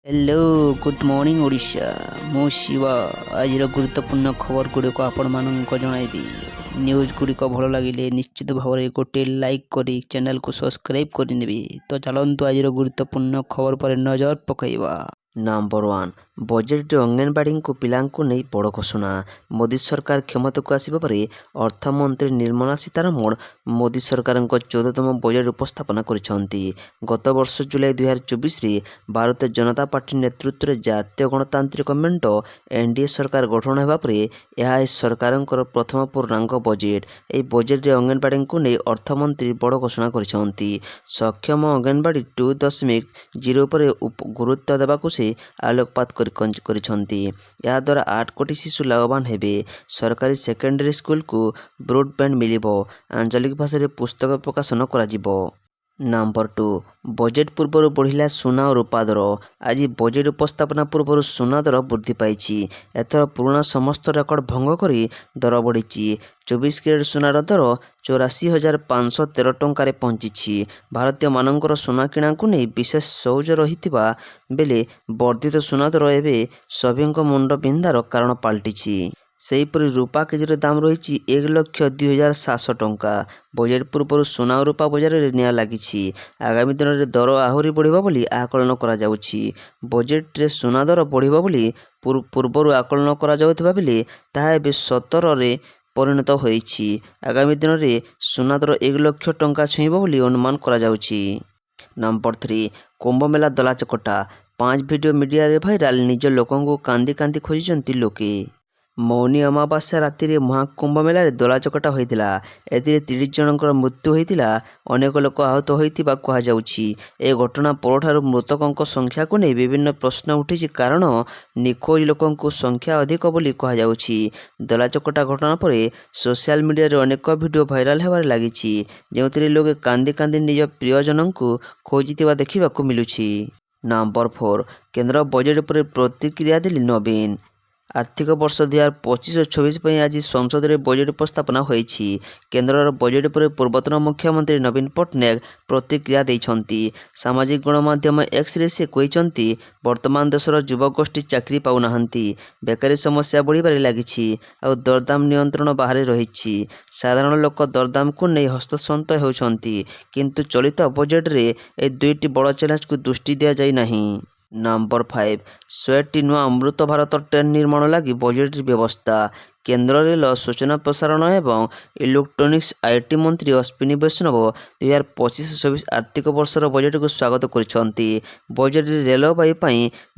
Hello good morning Odisha मु शिवा आज गुरुत्वपूर्ण खबर गुड़िक आपण मानक जनइबी न्यूज गुड़िक भल लगे निश्चित भाव में गोटे लाइक करी चैनल को सब्सक्राइब करने तो चलतु आज गुरुत्वपूर्ण खबर पर नजर पकईवा। नंबर 1 बजेट अंगनवाड़ी को पिला नहीं बड़ घोषणा। मोदी सरकार क्षमता को आसवा पर अर्थमंत्री निर्मला सीतारमण मोदी सरकार 14तम बजेट उपस्थापना करिसेंती। गत वर्ष जुलाई 2024 रे भारतीय जनता पार्टी नेतृत्व में जातीय गणतांत्रिक मेंट एनडीए सरकार गठन होगा पर यह सरकार प्रथम पूर्णांग बजेट। यह बजेट रे अंगनवाड़ी को नहीं अर्थमंत्री बड़ घोषणा करिसेंती। सक्षम अंगनवाड़ी 2.0 पर गुरुत्व देवाक से आलोकपात द्वारा 8 कोटी शिशु लाभवान हेबे। सरकारी सेकेंडरी स्कूल को ब्रॉडबैंड मिलिबो। आंचलिक भाषा में पुस्तक प्रकाशन कराजिबो। नंबर 2 बजेट पूर्व बढ़िला सुना और रूपा दर। आज बजेट उपस्थापना पूर्व सुना दर वृद्धि पाई। एथर पुराना समस्त रेकर्ड भंग करी दर बढ़ी। 24 कैरेट सुनार दर 84,513 टंकार पहुंची। भारतीय मानकर सुना किणा को नहीं विशेष सौज रही बेले वर्धित सुना दर एवं सभी मुंड बिंधार कारण पलटि। सेहीपरि रूपा केजीर दाम रही 1,02,700 टंका। बजेट पूर्व सुना और रूपा बजार में निया लगी। आगामी दिन में दर आहरी बढ़िबो बोली आकलन करा जाउछि। बजेट रे सुना दर बढ़िबो बोली पूर्व आकलन करा जाउथिबा बेले ताहा एबे 17 रे परिणत होईछि। आगामी दिन में सुना दर 1 लाख टंका छुईबो बोली अनुमान करा जाउछि। नंबर 3 कुंभ मेला दला चकटा। 5 वीडियो मीडिया रे भाइराल। निज लोकों को कांदी कांदी खोजिचंती लोके। मौनी अमावास्या राति रे महाकुंभ मेला रे दला चकटा होइतिला। एथिरे 30 जनकर मृत्यु होइतिला। अनेक लोक आहत होइतिबा कहा जाउछि। ए घटना परठारु मृतकंक संख्या को नै विभिन्न प्रश्न उठिछि कारण निखोज लोकंकु संख्या अधिक बोली कहा जाउछि। दला चकटा घटना परे सोशल मीडिया रे अनेक वीडियो भाइराल हेबार लागिछि जेउथिरे लोक कांदी कांदी निज प्रियजनंकु खोजितिबा देखिबाकु मिलुछि। नंबर 4 केंद्र बजेट पर प्रतिक्रिया देली नवीन। आर्थिक वर्ष 2025-26 आज संसद में बजेट उपस्थापना होईछि। केंद्र बजेट पर पूर्वतन मुख्यमंत्री नवीन पट्टनायक प्रतिक्रिया देइछंती। सामाजिक गणमाध्यम एक्स रे से कहिछंती वर्तमान देशर युवगोष्ठी चाकरी पाउनाहांती। बेकारी समस्या बढ़िबारे लागिछि आ दरदाम नियंत्रण बाहर रहिछि। साधारण लोक दरदाम को नहीं हस्तसंत होउछंती किंतु चलित बजेट रे ए दुईटी बड़ चैलेंज को दृष्टि दिया जाय नहीं। नंबर 5 100टी नुआ अमृत भारत ट्रेन निर्माण लगी बजेट व्यवस्था। केंद्र रेल सूचना प्रसारण एवं इलेक्ट्रोनिक्स आईटी मंत्री अश्विनी वैष्णव 2025-26 आर्थिक वर्षर बजेट को स्वागत करिसेंती। बजेट रेलवाई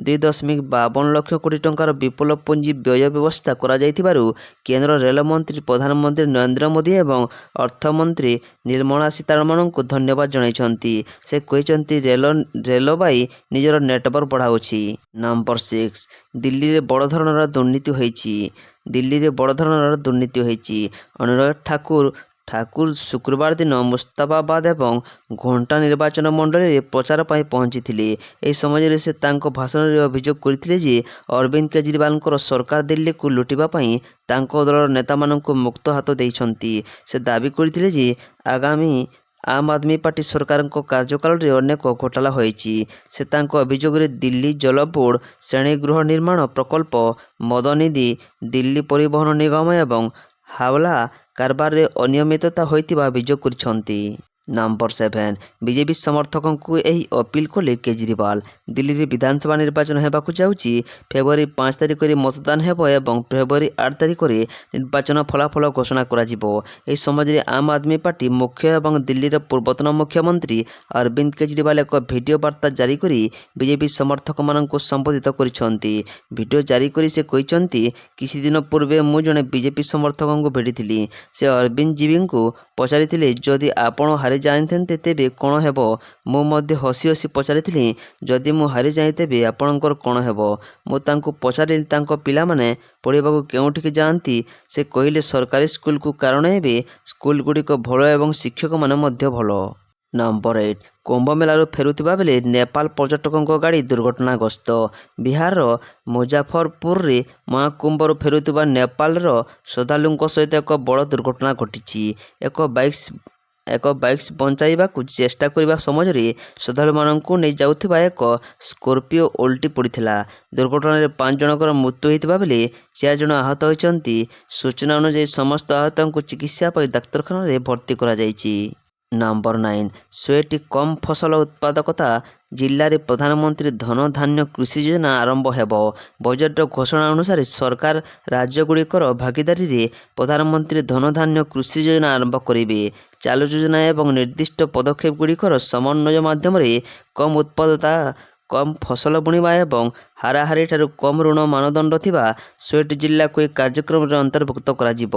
2.52 लाख कोटी टंकार विपुल पुंजी व्यय व्यवस्था करा जाइथिबारु केंद्र रेल मंत्री प्रधानमंत्री नरेंद्र मोदी एवं अर्थमंत्री निर्मला सीतारमण को धन्यवाद जणाइछंती। से कहिछंती रेलवाई निजर नेटवर्क बढ़ाउछि। नंबर 6 दिल्ली रे बड़ धरणर दुर्नीति होईछि। दिल्ली रे बड़ धरणर दुर्नीति होईछि। अनुराग ठाकुर शुक्रवार दिन मुस्ताबाबाद एवं घोंटा निर्वाचन मंडली रे प्रचार पाई पहुंची। एही समय से तांको भाषण रे अभियोग करथिले जे अरविंद केजरीवाल सरकार दिल्ली को लुटिबा पाई तांको दलर नेता माननको मुक्त हाथ देइछंती। से दाबी करथिले जे आगामी आम आदमी पार्टी सरकार कार्यकाल रे अनेक घोटाला होईछि। से तांको अभियोग रे दिल्ली जल बोर्ड श्रेणी गृह निर्माण प्रकल्प मदनिधि दिल्ली परिवहन निगम एवं हावला कारबार रे अनियमितता होइतिबा अभियोग करिसंती। नंबर 7 बीजेपी समर्थकों को यही अपील कले केजरीवाल। दिल्ली रे विधानसभा निर्वाचन हेबाकु जाउछि। फेब्रुआरी 5 तारिख रे मतदान हेबो एवं फेब्रुआरी 8 तारिख रे निर्वाचन फलाफल घोषणा करा जिवो। एही समय आम आदमी पार्टी मुख्य एवं दिल्ली रे पूर्वतन मुख्यमंत्री अरविंद केजरीवाल एक वीडियो वार्ता जारी करी बीजेपी समर्थक माननको संबोधित करिसंती। वीडियो जारी करी से कहिसंती किछि दिन पूर्वे मु जने बीजेपी समर्थकों को भेटिथिली। से अरविंद जीवी को पचारिथिले जदि आपण हारि जाइथेंते तेबे कौन हेबो। मु मध्य हसी हसी पचारिथिली जदि मु हारि जाई तेबे आपणकर कौन हेबो। मु तांको पचारिली तांको पिला माने पढ़िबाकू केउठिक जाआंती। से कहिले सरकारी स्कूल को कारण हेबे स्कूल गुड़िक भल एवं शिक्षक माने मध्य भल। नंबर 8 कुंभ मेलारू फेरुथिबा बेले नेपाल पर्यटकों गाड़ी दुर्घटनाग्रस्त। बिहार मुजफ्फरपुर रे महाकुंभरू फेरुथिबा नेपाल श्रद्धालुओं सहित एक बड़ दुर्घटना घटी। ଏକ ବାଇକ୍ ବଞ୍ଚାଇବାକୁ ଚେଷ୍ଟା କରିବା ସମୟରେ ଶ୍ରଦ୍ଧାଳୁମାନଙ୍କୁ ନେଇ ଯାଉଥିବା ଏକ ସ୍କର୍ପିଓ ଓଲଟି ପଡ଼ିଥିଲା। ଦୁର୍ଘଟଣାରେ 5 ଜଣଙ୍କର ମୃତ୍ୟୁ ହୋଇଥିବା ବେଳେ 4 ଜଣ ଆହତ ହୋଇଛନ୍ତି। ସୂଚନା ଅନୁଯାୟୀ ସମସ୍ତ ଆହତଙ୍କୁ ଚିକିତ୍ସା ପାଇଁ ଡାକ୍ତରଖାନାରେ ଭର୍ତ୍ତି କରାଯାଇଛି। ନମ୍ବର 9 ଶହେଟି କମ୍ ଫସଲ ଉତ୍ପାଦକତା ଜିଲ୍ଲାରେ ପ୍ରଧାନମନ୍ତ୍ରୀ ଧନ ଧାନ୍ୟ କୃଷି ଯୋଜନା ଆରମ୍ଭ ହେବ। ବଜେଟ୍ର ଘୋଷଣା ଅନୁସାରେ ସରକାର ରାଜ୍ୟଗୁଡ଼ିକର ଭାଗିଦାରୀରେ ପ୍ରଧାନମନ୍ତ୍ରୀ ଧନ ଧାନ୍ୟ କୃଷି ଯୋଜନା ଆରମ୍ଭ କରିବେ। ଚାଲୁ ଯୋଜନା ଏବଂ ନିର୍ଦ୍ଦିଷ୍ଟ ପଦକ୍ଷେପଗୁଡ଼ିକର ସମନ୍ୱୟ ମାଧ୍ୟମରେ କମ୍ ଉତ୍ପାଦକତା, କମ୍ ଫସଲ ବୁଣିବା ଏବଂ ହାରାହାରିଠାରୁ କମ୍ ଋଣ ମାନଦଣ୍ଡ ଥିବା 100ଟି ଜିଲ୍ଲାକୁ ଏହି କାର୍ଯ୍ୟକ୍ରମରେ ଅନ୍ତର୍ଭୁକ୍ତ କରାଯିବ।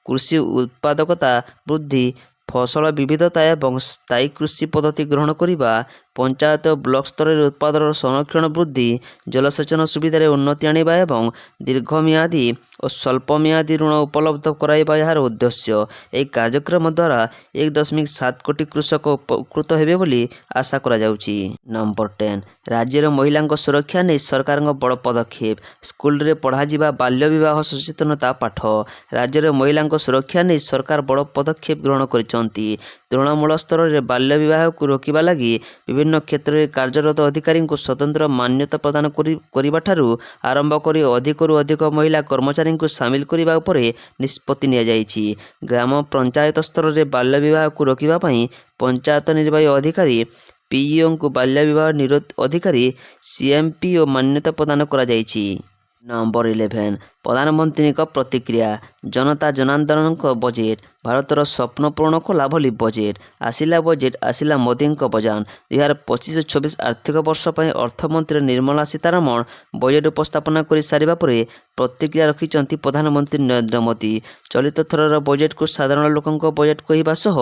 କୃଷି ଉତ୍ପାଦକତା ବୃଦ୍ଧି, ଫସଲ ବିବିଧତା ଏବଂ ସ୍ଥାୟୀ କୃଷି ପଦ୍ଧତି ଗ୍ରହଣ କରିବା, ପଞ୍ଚାୟତ ଓ ବ୍ଲକ ସ୍ତରରେ ଉତ୍ପାଦନର ସଂରକ୍ଷଣ ବୃଦ୍ଧି, ଜଳସେଚନ ସୁବିଧାରେ ଉନ୍ନତି ଆଣିବା ଏବଂ ଦୀର୍ଘମିଆଦୀ ଓ ସ୍ୱଳ୍ପମିଆଦୀ ଋଣ ଉପଲବ୍ଧ କରାଇବା ଏହାର ଉଦ୍ଦେଶ୍ୟ। ଏହି କାର୍ଯ୍ୟକ୍ରମ ଦ୍ୱାରା 1.7 କୋଟି କୃଷକ ଉପକୃତ ହେବେ ବୋଲି ଆଶା କରାଯାଉଛି। ନମ୍ବର 10 ରାଜ୍ୟରେ ମହିଳାଙ୍କ ସୁରକ୍ଷା ନେଇ ସରକାରଙ୍କ ବଡ଼ ପଦକ୍ଷେପ। ସ୍କୁଲରେ ପଢ଼ାଯିବା ବାଲ୍ୟ ବିବାହ ସଚେତନତା ପାଠ। ରାଜ୍ୟରେ ମହିଳାଙ୍କ ସୁରକ୍ଷା ନେଇ ସରକାର ବଡ଼ ପଦକ୍ଷେପ ଗ୍ରହଣ କରିଛନ୍ତି। ତୃଣମୂଳ ସ୍ତରରେ ବାଲ୍ୟ ବିବାହକୁ ରୋକିବା ଲାଗି ବିଭିନ୍ନ କ୍ଷେତ୍ରରେ କାର୍ଯ୍ୟରତ ଅଧିକାରୀଙ୍କୁ ସ୍ୱତନ୍ତ୍ର ମାନ୍ୟତା ପ୍ରଦାନ କରିବାଠାରୁ ଆରମ୍ଭ କରି ଅଧିକରୁ ଅଧିକ ମହିଳା କର୍ମଚାରୀଙ୍କୁ ସାମିଲ କରିବା ଉପରେ ନିଷ୍ପତ୍ତି ନିଆଯାଇଛି। ଗ୍ରାମ ପଞ୍ଚାୟତ ସ୍ତରରେ ବାଲ୍ୟ ବିବାହକୁ ରୋକିବା ପାଇଁ ପଞ୍ଚାୟତ ନିର୍ବାହୀ ଅଧିକାରୀ ପିଇଓଙ୍କୁ ବାଲ୍ୟ ବିବାହ ନିରୋଧ ଅଧିକାରୀ ସିଏମ୍ପିଓ ମାନ୍ୟତା ପ୍ରଦାନ କରାଯାଇଛି। ନମ୍ବର 11 ପ୍ରଧାନମନ୍ତ୍ରୀଙ୍କ ପ୍ରତିକ୍ରିୟା। ଜନତା ଜନାର୍ଦ୍ଦନଙ୍କ ବଜେଟ୍। ଭାରତର ସ୍ୱପ୍ନ ପୂରଣ କଲା ଭଳି ବଜେଟ୍। ଆସିଲା ବଜେଟ୍, ଆସିଲା ମୋଦିଙ୍କ ବୟାନ। 2025-26 ଆର୍ଥିକ ବର୍ଷ ପାଇଁ ଅର୍ଥମନ୍ତ୍ରୀ ନିର୍ମଳା ସୀତାରମଣ ବଜେଟ୍ ଉପସ୍ଥାପନା କରି ସାରିବା ପରେ ପ୍ରତିକ୍ରିୟା ରଖିଛନ୍ତି ପ୍ରଧାନମନ୍ତ୍ରୀ ନରେନ୍ଦ୍ର ମୋଦି। ଚଳିତ ଥରର ବଜେଟ୍କୁ ସାଧାରଣ ଲୋକଙ୍କ ବଜେଟ୍ କହିବା ସହ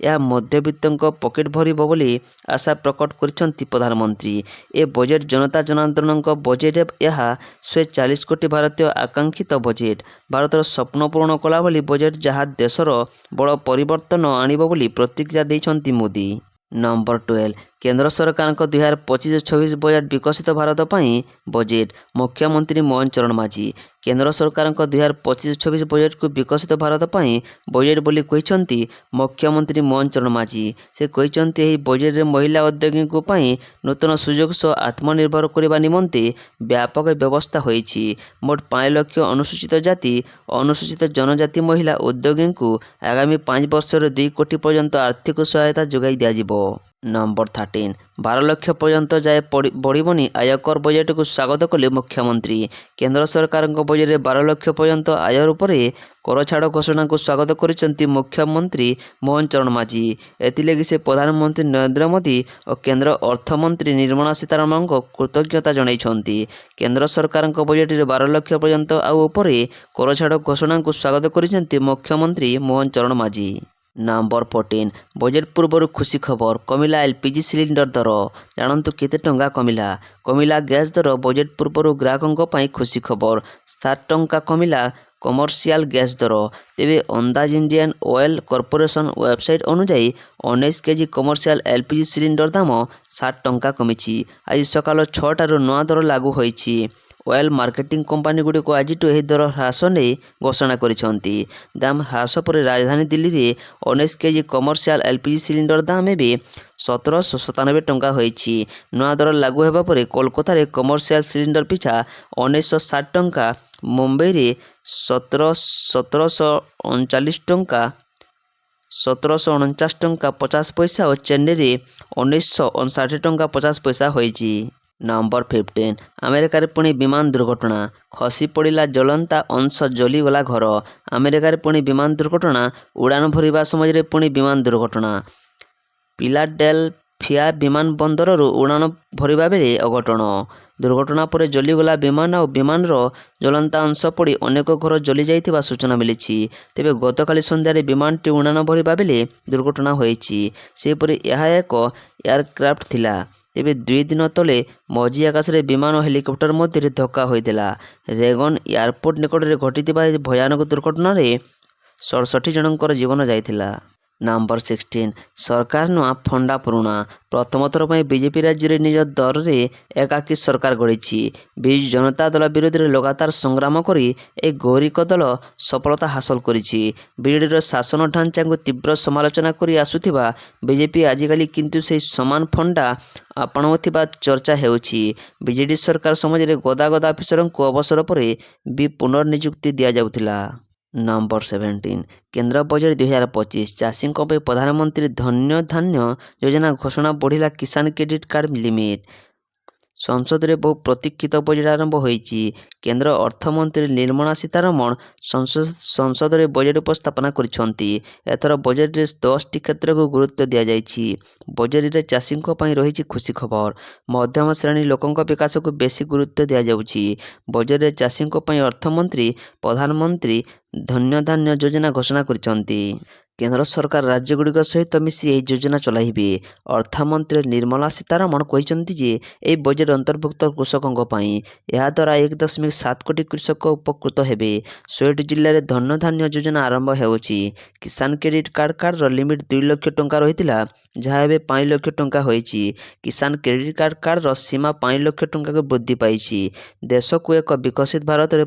ଏହା ମଧ୍ୟବିତ୍ତଙ୍କ ପକେଟ୍ ଭରିବ ବୋଲି ଆଶା ପ୍ରକଟ କରିଛନ୍ତି ପ୍ରଧାନମନ୍ତ୍ରୀ। ଏ ବଜେଟ୍ ଜନତା ଜନାର୍ଦ୍ଦନଙ୍କ ବଜେଟ୍। ଏହା 140 କୋଟି ଭାରତୀୟ ଆକାଂକ୍ଷିତ ବଜେଟ୍। ଭାରତର ସ୍ୱପ୍ନ ପୂରଣ କଲା ଭଳି ବଜେଟ୍ ଯାହା ଦେଶର ବଡ଼ ପରିବର୍ତ୍ତନ ଆଣିବ ବୋଲି ପ୍ରତିକ୍ରିୟା ଦେଇଛନ୍ତି ମୋଦି। ନମ୍ବର 12 କେନ୍ଦ୍ର ସରକାରଙ୍କ 2025-26 ବଜେଟ୍ ବିକଶିତ ଭାରତ ପାଇଁ ବଜେଟ୍। ମୁଖ୍ୟମନ୍ତ୍ରୀ ମୋହନ ଚରଣ ମାଝୀ କେନ୍ଦ୍ର ସରକାରଙ୍କ 2025-26 ବଜେଟ୍କୁ ବିକଶିତ ଭାରତ ପାଇଁ ବଜେଟ୍ ବୋଲି କହିଛନ୍ତି ମୁଖ୍ୟମନ୍ତ୍ରୀ ମୋହନ ଚରଣ ମାଝୀ। ସେ କହିଛନ୍ତି ଏହି ବଜେଟ୍ରେ ମହିଳା ଉଦ୍ୟୋଗୀଙ୍କ ପାଇଁ ନୂତନ ସୁଯୋଗ ସହ ଆତ୍ମନିର୍ଭର କରିବା ନିମନ୍ତେ ବ୍ୟାପକ ବ୍ୟବସ୍ଥା ହୋଇଛି। ମୋଟ 5 ଲକ୍ଷ ଅନୁସୂଚିତ ଜାତି ଓ ଅନୁସୂଚିତ ଜନଜାତି ମହିଳା ଉଦ୍ୟୋଗୀଙ୍କୁ ଆଗାମୀ 5 ବର୍ଷରେ 2 କୋଟି ପର୍ଯ୍ୟନ୍ତ ଆର୍ଥିକ ସହାୟତା ଯୋଗାଇ ଦିଆଯିବ। ନମ୍ବର 13 12 ଲକ୍ଷ ପର୍ଯ୍ୟନ୍ତ ଯାଏ ବଢ଼ିବନି ଆୟକର। ବଜେଟ୍କୁ ସ୍ୱାଗତ କଲେ ମୁଖ୍ୟମନ୍ତ୍ରୀ। କେନ୍ଦ୍ର ସରକାରଙ୍କ ବଜେଟ୍ରେ 12 ଲକ୍ଷ ପର୍ଯ୍ୟନ୍ତ ଆୟ ଉପରେ କର ଛାଡ଼ ଘୋଷଣାକୁ ସ୍ୱାଗତ କରିଛନ୍ତି ମୁଖ୍ୟମନ୍ତ୍ରୀ ମୋହନ ଚରଣ ମାଝୀ। ଏଥିଲାଗି ସେ ପ୍ରଧାନମନ୍ତ୍ରୀ ନରେନ୍ଦ୍ର ମୋଦି ଓ କେନ୍ଦ୍ର ଅର୍ଥମନ୍ତ୍ରୀ ନିର୍ମଳା ସୀତାରମଣଙ୍କୁ କୃତଜ୍ଞତା ଜଣାଇଛନ୍ତି। କେନ୍ଦ୍ର ସରକାରଙ୍କ ବଜେଟ୍ରେ 12 ଲକ୍ଷ ପର୍ଯ୍ୟନ୍ତ ଆଉ ଉପରେ କର ଛାଡ଼ ଘୋଷଣାକୁ ସ୍ୱାଗତ କରିଛନ୍ତି ମୁଖ୍ୟମନ୍ତ୍ରୀ ମୋହନ ଚରଣ ମାଝୀ। ନମ୍ବର 14 ବଜେଟ୍ ପୂର୍ବରୁ ଖୁସି ଖବର। କମିଲା ଏଲ୍ପିଜି ସିଲିଣ୍ଡର ଦର। ଜାଣନ୍ତୁ କେତେ ଟଙ୍କା କମିଲା। କମିଲା ଗ୍ୟାସ୍ ଦର। ବଜେଟ୍ ପୂର୍ବରୁ ଗ୍ରାହକଙ୍କ ପାଇଁ ଖୁସି ଖବର। 7 ଟଙ୍କା କମିଲା କମର୍ସିଆଲ ଗ୍ୟାସ୍ ଦର। ତେବେ ଅନ୍ଦାଜ ଇଣ୍ଡିଆନ୍ ଅଏଲ୍ କର୍ପୋରେସନ ୱେବସାଇଟ୍ ଅନୁଯାୟୀ 19 କେଜି କମର୍ସିଆଲ ଏଲ୍ପିଜି ସିଲିଣ୍ଡର ଦାମ 7 ଟଙ୍କା କମିଛି। ଆଜି ସକାଳ 6ଟାରୁ ନୂଆ ଦର ଲାଗୁ ହୋଇଛି। ଅଏଲ୍ ମାର୍କେଟିଂ କମ୍ପାନୀଗୁଡ଼ିକ ଆଜିଠୁ ଏହି ଦର ହ୍ରାସ ନେଇ ଘୋଷଣା କରିଛନ୍ତି। ଦାମ ହ୍ରାସ ପରେ ରାଜଧାନୀ ଦିଲ୍ଲୀରେ 19 କେଜି କମର୍ସିଆଲ ଏଲ୍ପିଜି ସିଲିଣ୍ଡର ଦାମ ଏବେ 1797 ଟଙ୍କା ହୋଇଛି। ନୂଆ ଦର ଲାଗୁ ହେବା ପରେ କୋଲକାତାରେ କମର୍ସିଆଲ ସିଲିଣ୍ଡର ପିଛା 1960 ଟଙ୍କା, ମୁମ୍ବାଇରେ 1749 ଟଙ୍କା 50 ପଇସା ଓ ଚେନ୍ନାଇରେ 1959 ଟଙ୍କା 50 ପଇସା ହୋଇଛି। ନମ୍ବର 15 ଆମେରିକାରେ ପୁଣି ବିମାନ ଦୁର୍ଘଟଣା। ଖସି ପଡ଼ିଲା ଜ୍ୱଳନ୍ତା ଅଂଶ, ଜଳିଗଲା ଘର। ଆମେରିକାରେ ପୁଣି ବିମାନ ଦୁର୍ଘଟଣା। ଉଡ଼ାଣ ଭରିବା ସମୟରେ ପୁଣି ବିମାନ ଦୁର୍ଘଟଣା। ଫିଲାଡେଲଫିଆ ବିମାନ ବନ୍ଦରରୁ ଉଡ଼ାଣ ଭରିବା ବେଳେ ଅଘଟଣ। ଦୁର୍ଘଟଣା ପରେ ଜଳିଗଲା ବିମାନ ଓ ବିମାନର ଜ୍ୱଳନ୍ତା ଅଂଶ ପଡ଼ି ଅନେକ ଘର ଜଳି ଯାଇଥିବା ସୂଚନା ମିଳିଛି। ତେବେ ଗତକାଲି ସନ୍ଧ୍ୟାରେ ବିମାନଟି ଉଡ଼ାଣ ଭରିବା ବେଳେ ଦୁର୍ଘଟଣା ହୋଇଛି। ସେହିପରି ଏହା ଏକ ଏୟାରକ୍ରାଫ୍ଟ ଥିଲା। ତେବେ 2 ଦିନ ତଳେ ମଝି ଆକାଶରେ ବିମାନ ଓ ହେଲିକପ୍ଟର ମଧ୍ୟରେ ଧକ୍କା ହୋଇଥିଲା। ରେଗନ ଏୟାରପୋର୍ଟ ନିକଟରେ ଘଟିଥିବା ଏହି ଭୟାନକ ଦୁର୍ଘଟଣାରେ 67 ଜଣଙ୍କର ଜୀବନ ଯାଇଥିଲା। ନମ୍ବର 16 ସରକାର ନୂଆ ଫଣ୍ଡା ପୁରୁଣା। ପ୍ରଥମ ଥର ପାଇଁ ବିଜେପି ରାଜ୍ୟରେ ନିଜ ଦରରେ ଏକାକୀ ସରକାର ଗଢ଼ିଛି। ବିଜୁ ଜନତା ଦଳ ବିରୋଧରେ ଲଗାତାର ସଂଗ୍ରାମ କରି ଏହି ଗୌରିକ ଦଳ ସଫଳତା ହାସଲ କରିଛି। ବିଜେଡ଼ିର ଶାସନ ଢାଞ୍ଚାକୁ ତୀବ୍ର ସମାଲୋଚନା କରି ଆସୁଥିବା ବିଜେପି ଆଜିକାଲି କିନ୍ତୁ ସେହି ସମାନ ଫଣ୍ଡା ଆପଣାଉଥିବା ଚର୍ଚ୍ଚା ହେଉଛି। ବିଜେଡି ସରକାର ସମୟରେ ଗଦା ଗଦା ଅଫିସରଙ୍କୁ ଅବସର ପରେ ବି ପୁନର୍ନିଯୁକ୍ତି ଦିଆଯାଉଥିଲା। ନମ୍ବର 17 କେନ୍ଦ୍ର ବଜେଟ୍ 2025 ଚାଷୀଙ୍କ ପାଇଁ ପ୍ରଧାନମନ୍ତ୍ରୀ ଧନ୍ୟ ଧାନ୍ୟ ଯୋଜନା ଘୋଷଣା ବଢ଼ିଲା କିଷାନ କ୍ରେଡିଟ୍ କାର୍ଡ ଲିମିଟ୍। ସଂସଦରେ ବହୁ ପ୍ରତୀକ୍ଷିତ ବଜେଟ୍ ଆରମ୍ଭ ହୋଇଛି। କେନ୍ଦ୍ର ଅର୍ଥମନ୍ତ୍ରୀ ନିର୍ମଳା ସୀତାରମଣ ସଂସଦରେ ବଜେଟ୍ ଉପସ୍ଥାପନା କରିଛନ୍ତି। ଏଥର ବଜେଟ୍ରେ 10ଟି କ୍ଷେତ୍ରକୁ ଗୁରୁତ୍ୱ ଦିଆଯାଇଛି। ବଜେଟ୍ରେ ଚାଷୀଙ୍କ ପାଇଁ ରହିଛି ଖୁସି ଖବର। ମଧ୍ୟମ ଶ୍ରେଣୀ ଲୋକଙ୍କ ବିକାଶକୁ ବେଶୀ ଗୁରୁତ୍ୱ ଦିଆଯାଉଛି। ବଜେଟ୍ରେ ଚାଷୀଙ୍କ ପାଇଁ ଅର୍ଥମନ୍ତ୍ରୀ ପ୍ରଧାନମନ୍ତ୍ରୀ ଧନ୍ୟ ଧାନ୍ୟ ଯୋଜନା ଘୋଷଣା କରିଛନ୍ତି। କେନ୍ଦ୍ର ସରକାର ରାଜ୍ୟଗୁଡ଼ିକ ସହିତ ମିଶି ଏହି ଯୋଜନା ଚଳାଇବେ। ଅର୍ଥମନ୍ତ୍ରୀ ନିର୍ମଳା ସୀତାରମଣ କହିଛନ୍ତି ଯେ ଏହି ବଜେଟ୍ ଅନ୍ତର୍ଭୁକ୍ତ କୃଷକଙ୍କ ପାଇଁ। ଏହାଦ୍ୱାରା 1.7 କୋଟି କୃଷକ ଉପକୃତ ହେବେ। 16ଟି ଜିଲ୍ଲାରେ ଧନ୍ୟ ଧାନ୍ୟ ଯୋଜନା ଆରମ୍ଭ ହେଉଛି। କିଷାନ କ୍ରେଡିଟ୍ କାର୍ଡର ଲିମିଟ୍ 2 ଲକ୍ଷ ଟଙ୍କା ରହିଥିଲା, ଯାହା ଏବେ 5 ଲକ୍ଷ ଟଙ୍କା ହୋଇଛି। କିଷାନ କ୍ରେଡିଟ୍ କାର୍ଡର ସୀମା 5 ଲକ୍ଷ ଟଙ୍କାକୁ ବୃଦ୍ଧି ପାଇଛି। ଦେଶକୁ ଏକ ବିକଶିତ ଭାରତରେ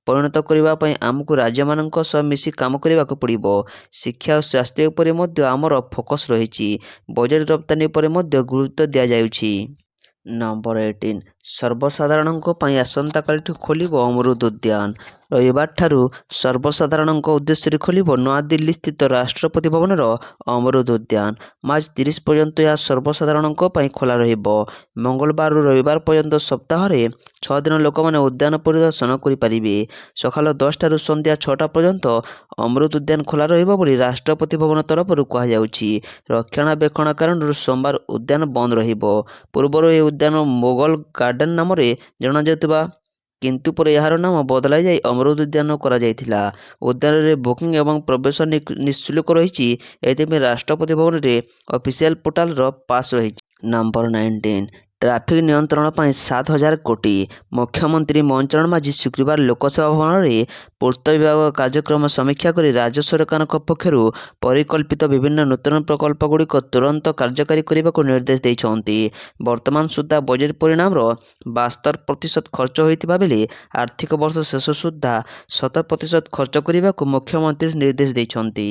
ପରିଣତ କରିବା ପାଇଁ ଆମକୁ ରାଜ୍ୟମାନଙ୍କ ସହ ମିଶି କାମ କରିବାକୁ ପଡ଼ିବ। ଶିକ୍ଷା ଓ ସ୍ୱାସ୍ଥ୍ୟ ଉପରେ ମଧ୍ୟ ଆମର ଫୋକସ୍ ରହିଛି। ବଜେଟ୍ ରପ୍ତାନି ଉପରେ ମଧ୍ୟ ଗୁରୁତ୍ୱ ଦିଆଯାଉଛି। ନମ୍ବର 18 ସର୍ବସାଧାରଣଙ୍କ ପାଇଁ ଆସନ୍ତାକାଲିଠୁ ଖୋଲିବ ଅମୃତ ଉଦ୍ୟାନ। ରବିବାରଠାରୁ ସର୍ବସାଧାରଣଙ୍କ ଉଦ୍ଦେଶ୍ୟରେ ଖୋଲିବ ନୂଆଦିଲ୍ଲୀ ସ୍ଥିତ ରାଷ୍ଟ୍ରପତି ଭବନର ଅମୃତ ଉଦ୍ୟାନ। ମାର୍ଚ୍ଚ 30 ପର୍ଯ୍ୟନ୍ତ ଏହା ସର୍ବସାଧାରଣଙ୍କ ପାଇଁ ଖୋଲା ରହିବ। ମଙ୍ଗଳବାରରୁ ରବିବାର ପର୍ଯ୍ୟନ୍ତ ସପ୍ତାହରେ 6 ଦିନ ଲୋକମାନେ ଉଦ୍ୟାନ ପରିଦର୍ଶନ କରିପାରିବେ। ସକାଳ 10ଟାରୁ ସନ୍ଧ୍ୟା 6ଟା ପର୍ଯ୍ୟନ୍ତ ଅମୃତ ଉଦ୍ୟାନ ଖୋଲା ରହିବ ବୋଲି ରାଷ୍ଟ୍ରପତି ଭବନ ତରଫରୁ କୁହାଯାଉଛି। ରକ୍ଷଣାବେକ୍ଷଣ କାରଣରୁ ସୋମବାର ଉଦ୍ୟାନ ବନ୍ଦ ରହିବ। ପୂର୍ବରୁ ଏହି ଉଦ୍ୟାନ ମୋଗଲ ଗାର୍ଡେନ ନାମରେ ଜଣାଯାଉଥିଲା, କିନ୍ତୁ ପରେ ଏହାର ନାମ ବଦଳାଇ ଯାଇ ଅମୃତ ଉଦ୍ୟାନ କରାଯାଇଥିଲା। ଉଦ୍ୟାନରେ ବୁକିଂ ଏବଂ ପ୍ରବେଶ ନିଃଶୁଳ୍କ ରହିଛି। ଏଥିପାଇଁ ରାଷ୍ଟ୍ରପତି ଭବନରେ ଅଫିସିଆଲ ପୋର୍ଟାଲର ପାସ୍ ରହିଛି। ନମ୍ବର 19 ଟ୍ରାଫିକ୍ ନିୟନ୍ତ୍ରଣ ପାଇଁ 7,000 କୋଟି। ମୁଖ୍ୟମନ୍ତ୍ରୀ ମହେନ୍ଦ୍ର ମାଝୀ ଶୁକ୍ରବାର ଲୋକସେବା ଭବନରେ ପୂର୍ତ୍ତ ବିଭାଗ କାର୍ଯ୍ୟକ୍ରମ ସମୀକ୍ଷା କରି ରାଜ୍ୟ ସରକାରଙ୍କ ପକ୍ଷରୁ ପରିକଳ୍ପିତ ବିଭିନ୍ନ ନୂତନ ପ୍ରକଳ୍ପଗୁଡ଼ିକ ତୁରନ୍ତ କାର୍ଯ୍ୟକାରୀ କରିବାକୁ ନିର୍ଦ୍ଦେଶ ଦେଇଛନ୍ତି। ବର୍ତ୍ତମାନ ସୁଦ୍ଧା ବଜେଟ୍ ପରିମାଣର 72% ଖର୍ଚ୍ଚ ହୋଇଥିବା ବେଳେ ଆର୍ଥିକ ବର୍ଷ ଶେଷ ସୁଦ୍ଧା 100% ଖର୍ଚ୍ଚ କରିବାକୁ ମୁଖ୍ୟମନ୍ତ୍ରୀ ନିର୍ଦ୍ଦେଶ ଦେଇଛନ୍ତି।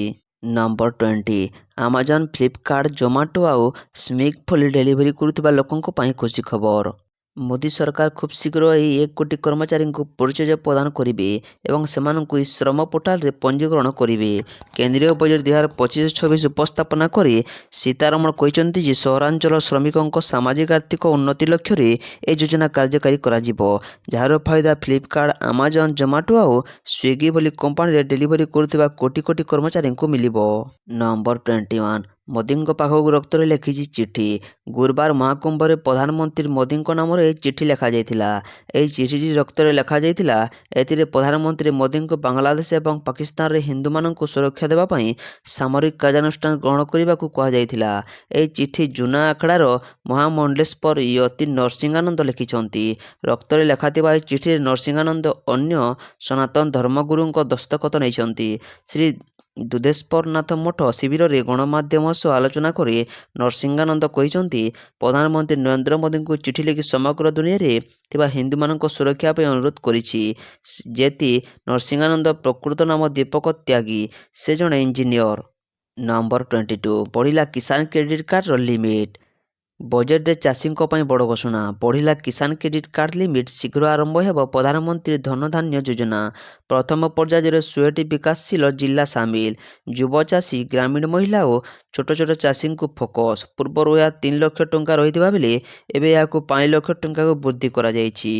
ନମ୍ବର 20 ଆମାଜନ ଫ୍ଲିପକାର୍ଟ ଜୋମାଟୋ ଆଉ ସ୍ୱିଗି ଭଳି ଡେଲିଭରି କରୁଥିବା ଲୋକଙ୍କ ପାଇଁ ଖୁସି ଖବର। ମୋଦି ସରକାର ଖୁବ୍ ଶୀଘ୍ର ଏହି 1 କୋଟି କର୍ମଚାରୀଙ୍କୁ ପରିଚୟ ପ୍ରଦାନ କରିବେ ଏବଂ ସେମାନଙ୍କୁ ଏହି ଶ୍ରମ ପୋର୍ଟାଲରେ ପଞ୍ଜୀକରଣ କରିବେ। କେନ୍ଦ୍ରୀୟ ବଜେଟ୍ 2025-26 ଉପସ୍ଥାପନା କରି ସୀତାରମଣ କହିଛନ୍ତି ଯେ ସହରାଞ୍ଚଳ ଶ୍ରମିକଙ୍କ ସାମାଜିକ ଆର୍ଥିକ ଉନ୍ନତି ଲକ୍ଷ୍ୟରେ ଏହି ଯୋଜନା କାର୍ଯ୍ୟକାରୀ କରାଯିବ, ଯାହାର ଫାଇଦା ଫ୍ଲିପକାର୍ଟ, ଆମାଜନ, ଜୋମାଟୋ ଆଉ ସ୍ୱିଗି ଭଳି କମ୍ପାନୀରେ ଡେଲିଭରି କରୁଥିବା କୋଟି କୋଟି କର୍ମଚାରୀଙ୍କୁ ମିଳିବ। ନମ୍ବର 21 ମୋଦିଙ୍କ ପାଖକୁ ରକ୍ତରେ ଲେଖିଛି ଚିଠି। ଗୁରୁବାର ମହାକୁମ୍ଭରେ ପ୍ରଧାନମନ୍ତ୍ରୀ ମୋଦିଙ୍କ ନାମରେ ଏହି ଚିଠି ଲେଖାଯାଇଥିଲା। ଏହି ଚିଠିଟି ରକ୍ତରେ ଲେଖାଯାଇଥିଲା। ଏଥିରେ ପ୍ରଧାନମନ୍ତ୍ରୀ ମୋଦିଙ୍କୁ ବାଂଲାଦେଶ ଏବଂ ପାକିସ୍ତାନରେ ହିନ୍ଦୁମାନଙ୍କୁ ସୁରକ୍ଷା ଦେବା ପାଇଁ ସାମରିକ କାର୍ଯ୍ୟାନୁଷ୍ଠାନ ଗ୍ରହଣ କରିବାକୁ କୁହାଯାଇଥିଲା। ଏହି ଚିଠି ଜୁନା ଆଖଡ଼ାର ମହାମଣ୍ଡଲେଶ୍ୱର ୟତି ନରସିଂହାନନ୍ଦ ଲେଖିଛନ୍ତି। ରକ୍ତରେ ଲେଖାଥିବା ଏହି ଚିଠିରେ ନରସିଂହାନନ୍ଦ ଅନ୍ୟ ସନାତନ ଧର୍ମଗୁରୁଙ୍କ ଦସ୍ତଖତ ନେଇଛନ୍ତି। ଶ୍ରୀ ଦୁଧେଶ୍ୱରନାଥ ମଠ ଶିବିରରେ ଗଣମାଧ୍ୟମ ସହ ଆଲୋଚନା କରି ନରସିଂହାନନ୍ଦ କହିଛନ୍ତି, ପ୍ରଧାନମନ୍ତ୍ରୀ ନରେନ୍ଦ୍ର ମୋଦିଙ୍କୁ ଚିଠି ଲେଖି ସମଗ୍ର ଦୁନିଆରେ ଥିବା ହିନ୍ଦୁମାନଙ୍କ ସୁରକ୍ଷା ପାଇଁ ଅନୁରୋଧ କରିଛି। ଯେତି ନରସିଂହାନନ୍ଦ ପ୍ରକୃତ ନାମ ଦୀପକ ତ୍ୟାଗୀ। ସେ ଜଣେ ଇଞ୍ଜିନିୟର। ନମ୍ବର 22 ବଢ଼ିଲା କିଷାନ କ୍ରେଡିଟ୍ କାର୍ଡର ଲିମିଟ୍। ବଜେଟ୍ରେ ଚାଷୀଙ୍କ ପାଇଁ ବଡ଼ ଘୋଷଣା। ବଢ଼ିଲା କିଷାନ କ୍ରେଡିଟ୍ କାର୍ଡ ଲିମିଟ୍। ଶୀଘ୍ର ଆରମ୍ଭ ହେବ ପ୍ରଧାନମନ୍ତ୍ରୀ ଧନ ଧାନ୍ୟ ଯୋଜନା। ପ୍ରଥମ ପର୍ଯ୍ୟାୟରେ 16ଟି ବିକାଶଶୀଳ ଜିଲ୍ଲା ସାମିଲ। ଯୁବ ଚାଷୀ, ଗ୍ରାମୀଣ ମହିଳା ଓ ଛୋଟ ଚାଷୀଙ୍କୁ ଫୋକସ୍। ପୂର୍ବରୁ ଏହା 3 ଲକ୍ଷ ଟଙ୍କା ରହିଥିବା ବେଳେ ଏବେ ଏହାକୁ 5 ଲକ୍ଷ ଟଙ୍କାକୁ ବୃଦ୍ଧି କରାଯାଇଛି।